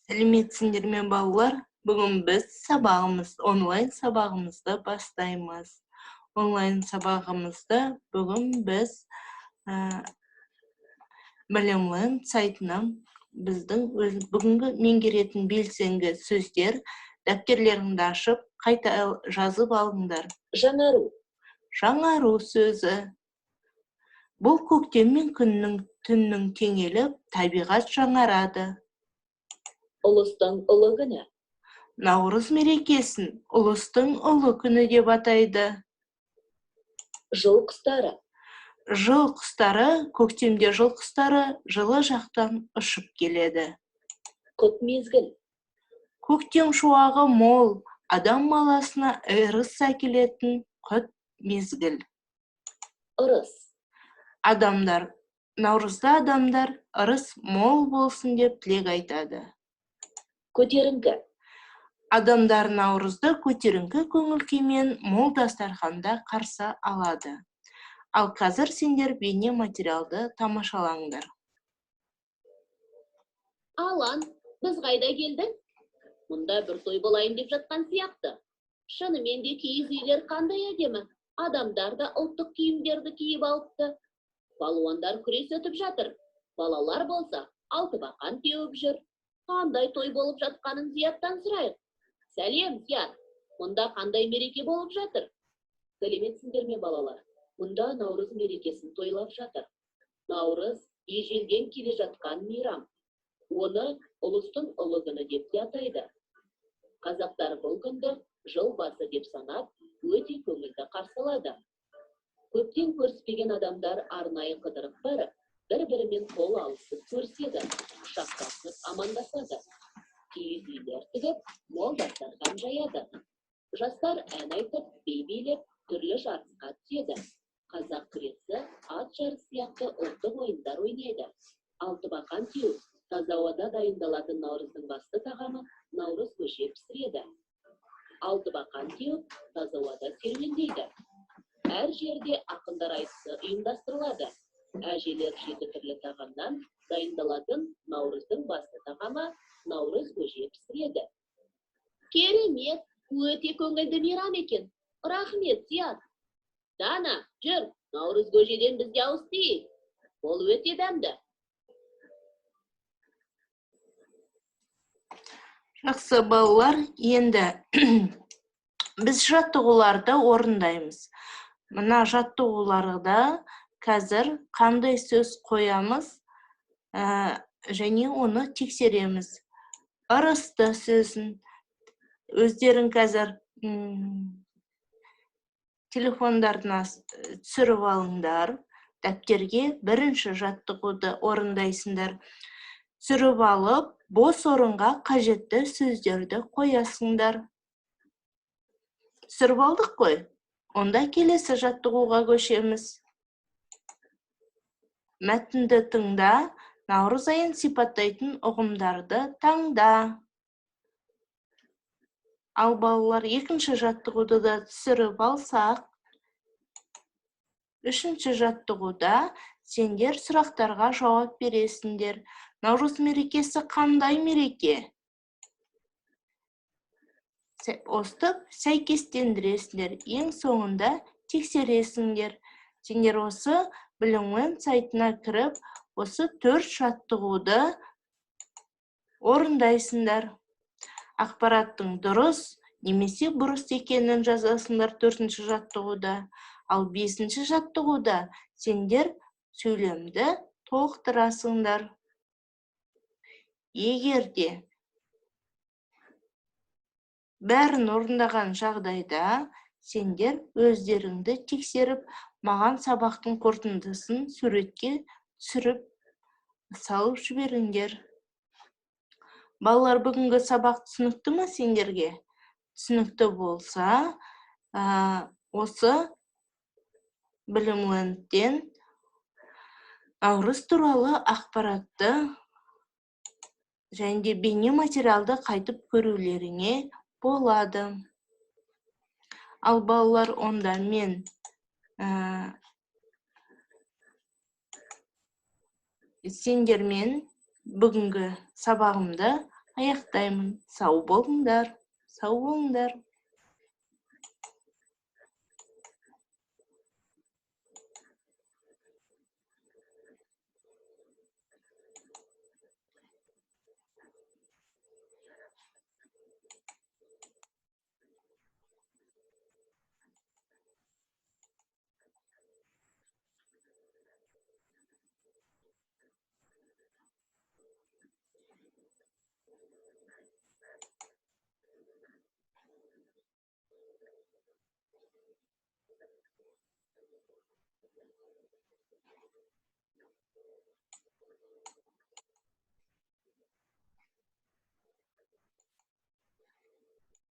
Сәлеметсіңдер ме балалар? Бүгін біз онлайн сабағымызды бастаймыз. Онлайн сабағымызда бүгін біз білімлен сайтынан біздің бүгінгі меңгеретін белсенді сөздер дәптерлеріңді ашып, қайта жазып алыңдар. Жаңару. Жаңару сөзі. Бұл көктем мен күннің түннің теңеліп, табиғат жаңарады. Ұлыстың ұлы күні. Наурыз мерекесін ұлыстың ұлы күні деп атайды. Жыл құстары. Жыл құстары, көктемде жыл құстары жылы жақтан ұшып келеді. Құт мезгіл. Көктем шуағы мол, адам баласына ырыс әкелетін құт мезгіл. Ырыс. Наурызда адамдар ырыс мол болсын деп тілек айтады. Көтеріңкі. Адамдар наурызды көтеріңкі көңіл-күймен мол дастарханда қарсы алады. Ал қазір сендер бейне материалды тамашалаңдар. Алан, біз қайда келдің? Мұнда бір той болайын деп жатқан сияқты. Шынымен де киіз үйлер қандай әдемі. Адамдар да ұлттық киімдерді киіп алыпты. Балуандар күрес өтіп жатыр. Балалар болса, алтыбақан теуіп жүр. Қандай той болып жатқанын Зияттан сұрайық. Сәлем, Зият. Мұнда қандай мереке болып жатыр? Сәлеметсіңдер ме балалар? Мұнда наурыз мерекесін тойлап жатыр. Наурыз ежелден келе жатқан мейрам. Оны ұлыстың ұлы күні деп те атайды. Қазақтар бұл күнді жыл басы деп санап, өте көңілді қарсы алады. Көптен көріспеген адамдар арнайы қыдырып барып, бір-бірімен қол алысып көріседі, құшақтасып амандасады. Киіз үйлер тігіп, мол дастархан жаяды. Жастар ән айтып, би билеп, түрлі жарысқа түседі. Қазақ күресі, ат жарысы сияқты ұлттық ойындар ойнайды. Алтыбақан теуіп, таза ауада дайындалатын наурыздың басты тағамы наурыз көже пісіреді. Алтыбақан теуіп, таза ауада серуендейді. Әр жерде ақындар айтысы ұйымдастырылады. Әжелер 7 түрлі тағамнан дайындалатын наурыздың басты тағамы наурыз көже пісіреді. Керемет, өте көңілді мейрам екен. Рахмет, Зият. Дана, жүр, наурыз көжеден бізде ауыстырайық. Ол өте дәмді. Жақсы балалар, енді біз жаттығуларды орындаймыз. Мына жаттығуларда қазір қандай сөз қоямыз және оны тексереміз. Ырысты сөзін өздерің қазір телефондарына түсіріп алыңдар. Дәптерге бірінші жаттығуды орындайсыңдар. Түсіріп алып, бос орынға қажетті сөздерді қоясыңдар. Түсіріп алдық қой? Онда келесі жаттығуға көшеміз. Мәтінді тыңда, наурыз айын сипаттайтын ұғымдарды таңда. Ал балалар екінші жаттығуды да түсіріп алсақ, үшінші жаттығуда сендер сұрақтарға жауап бересіңдер. Наурыз мерекесі қандай мереке? Осты сәйкестендіресіңдер, ең соңында тексересіңдер. Сендер осы біліммен сайтына кіріп, осы 4 жаттығуды орындайсыңдар. Ақпараттың дұрыс немесе бұрыс екенін жазасыңдар 4-ші жаттығуда. Ал 5-ші жаттығуда сендер сөйлемді толықтырасыңдар. Егерде бәрін орындаған жағдайда сендер өздеріңді тексеріп, маған сабақтың қорытындысын суретке түсіріп салып жіберіңдер. Балалар, бүгінгі сабақ түсінікті ме сендерге? Түсінікті болса, осы білімленден наурыз туралы ақпаратты және бейне материалды қайтып көрулеріңе болады. Ал балалар, онда мен сендермен бүгінгі сабағымды аяқтаймын. Сау болыңдар. Сау болыңдар.